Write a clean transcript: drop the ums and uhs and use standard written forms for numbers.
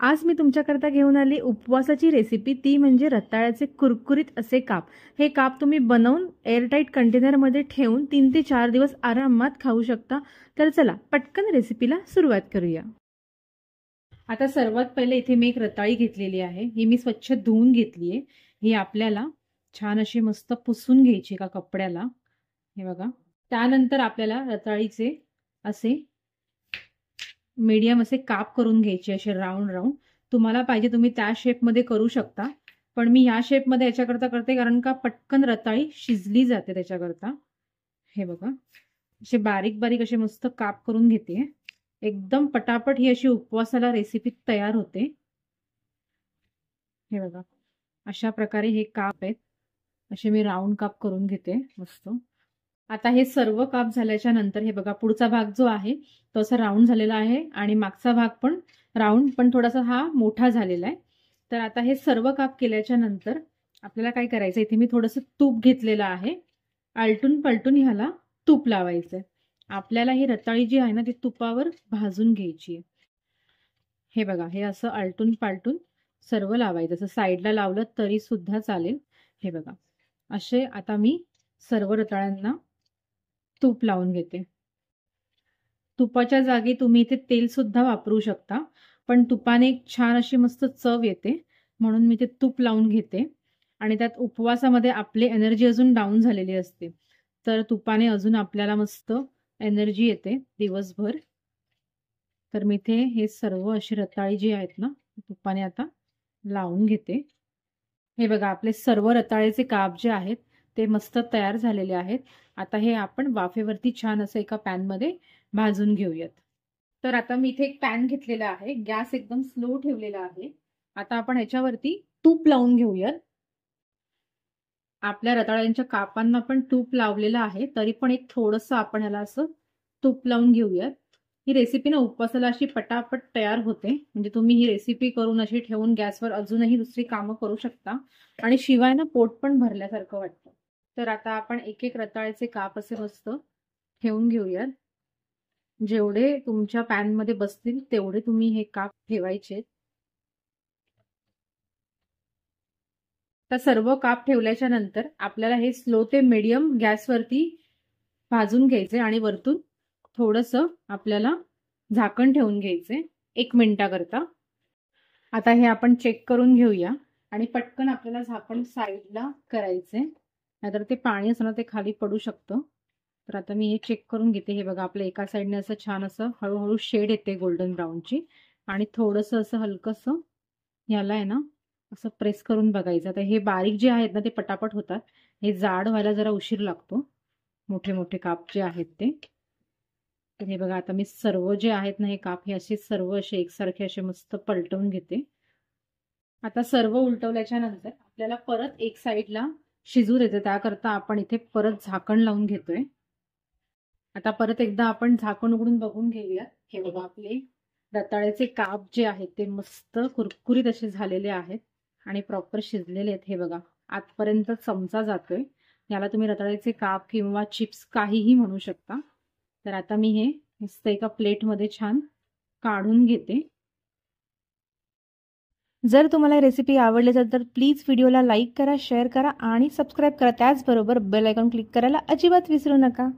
आज मी तुमच्याकरता घेऊन आली उपवासाची रेसिपी, ती म्हणजे रताळ्याचे कुरकुरीत असे काप। हे काप तुम्ही बनवून एअरटाईट कंटेनरमध्ये ठेवून 3 ते 4 दिवस आरामात खाऊ शकता। तर चला पटकन रेसिपीला सुरुवात करूया। आता सर्वात पहिले इथे मी एक रताळी घेतलेली आहे, ही मी स्वच्छ धुवून घेतली आहे। ही आपल्याला छान अशी मस्त पुसून घ्यायची एका कपड्याला, हे बघा। त्यानंतर आपल्याला रताळीचे असे मीडियम असे काप करून घ्यायचे, असे राऊंड राऊंड। तुम्हाला पाहिजे तुम्ही त्या शेपमध्ये करू शकता, पण मी ह्या शेपमध्ये याच्याकरता करते कारण का पटकन रताळी शिजली जाते त्याच्याकरता। हे बघा, असे बारीक बारीक असे मस्त काप करून घेते। एकदम पटापट ही अशी उपवासाला रेसिपी तयार होते। हे बघा, अशा प्रकारे हे काप आहेत, असे मी राऊंड काप करून घेते मस्त। आता हे सर्व काप झाल्याच्या नंतर हे बघा, पुढचा भाग जो आहे तो असा राऊंड झालेला आहे आणि मागचा भाग पण राऊंड, पण थोडासा हा मोठा झालेला आहे। तर आता हे सर्व काप केल्याच्या नंतर आपल्याला काय करायचं, इथे मी थोडंसं तूप घेतलेलं आहे, आलटून पलटून ह्याला तूप लावायचंय। आपल्याला ही रताळी जी आहे ना ती तुपावर भाजून घ्यायची आहे। हे बघा, हे असं आलटून पालटून सर्व लावायचं, असं साईडला लावलं तरी सुद्धा चालेल। हे बघा, असे आता मी सर्व रताळ्यांना तूप लावून घेते। तुपाच्या जागी तुम्ही इथे तेल सुद्धा वापरू शकता, पण तुपाने एक छान अशी मस्त चव येते, म्हणून मी ते तूप लावून घेते। आणि त्यात उपवासामध्ये आपली एनर्जी अजून डाऊन झालेली असते, तर तुपाने अजून आपल्याला मस्त एनर्जी येते दिवसभर। तर मी इथे हे सर्व अशी रताळी जी आहेत ना तुपाने आता लावून घेते। हे बघा, आपले सर्व रताळ्याचे काप जे आहेत ते मस्त तयार झालेले आहेत। आता हे आपण वाफेवरती छान असं एका पॅन मध्ये भाजून घेऊयात। तर आता मी इथे एक पॅन घेतलेला आहे, गॅस एकदम स्लो ठेवलेला आहे। आता आपण ह्याच्यावरती तूप लावून घेऊयात। आपल्या रताळ्यांच्या कापांना पण तूप लावलेलं आहे, तरी पण एक थोडंसं आपण ह्याला असं तूप लावून घेऊयात। ही रेसिपी ना उपवासाला अशी पटापट तयार होते, म्हणजे तुम्ही ही रेसिपी करून अशी ठेवून गॅसवर अजूनही दुसरी कामं करू शकता, आणि शिवाय ना पोट पण भरल्यासारखं वाटतं। तर आता आपण एक एक रताळ्याचे काप असे मस्त ठेवून घेऊयात। जेवढे तुमच्या पॅन मध्ये बसतील तेवढे तुम्ही हे काप ठेवायचे। तर सर्व काप ठेवल्याच्या नंतर आपल्याला हे स्लो ते मीडियम गॅसवरती भाजून घ्यायचे, आणि वरतून थोडंसं आपल्याला झाकण ठेवून घ्यायचे 1 मिनिटाकरता। आता हे आपण चेक करून घेऊया, आणि पटकन आपल्याला झाकण साईडला करायचे, नाहीतर ते पाणी असं ना ते खाली पडू शकतं। तर आता मी हे चेक करून घेते। हे बघा, आपल्या एका साईडने असं छान असं हळूहळू शेड येते गोल्डन ब्राऊनची, आणि थोडंसं असं हलकंसं याला आहे ना असं प्रेस करून बघायचं। आता हे बारीक जे आहेत ना ते पटापट होतात, हे जाड व्हायला जरा उशीर लागतो, मोठे मोठे काप जे आहेत ते। तर हे बघा, आता मी सर्व जे आहेत ना हे काप हे असे सर्व असे एकसारखे असे मस्त पलटवून घेते। आता सर्व उलटवल्याच्या नंतर आपल्याला परत एक साईडला शिजू द्यायचं, त्याकरता आपण इथे परत झाकण लावून घेतोय। आता परत एकदा आपण झाकण उघडून बघून घेऊया। हे बघा, आपले रताळ्याचे काप जे आहेत ते मस्त कुरकुरीत असे झालेले आहेत आणि प्रॉपर शिजलेले आहेत। हे बघा, आतपर्यंत चमचा जातोय। याला तुम्ही रताळ्याचे काप किंवा चिप्स काहीही म्हणू शकता। तर आता मी हे मस्त एका प्लेटमध्ये छान काढून घेते। जर तुम्हाला रेसिपी आवडली असेल तर प्लीज व्हिडिओला लाईक करा, शेअर करा आणि सबस्क्राईब करा। त्याचबरोबर बेल आयकॉन क्लिक करायला अजिबात विसरू नका।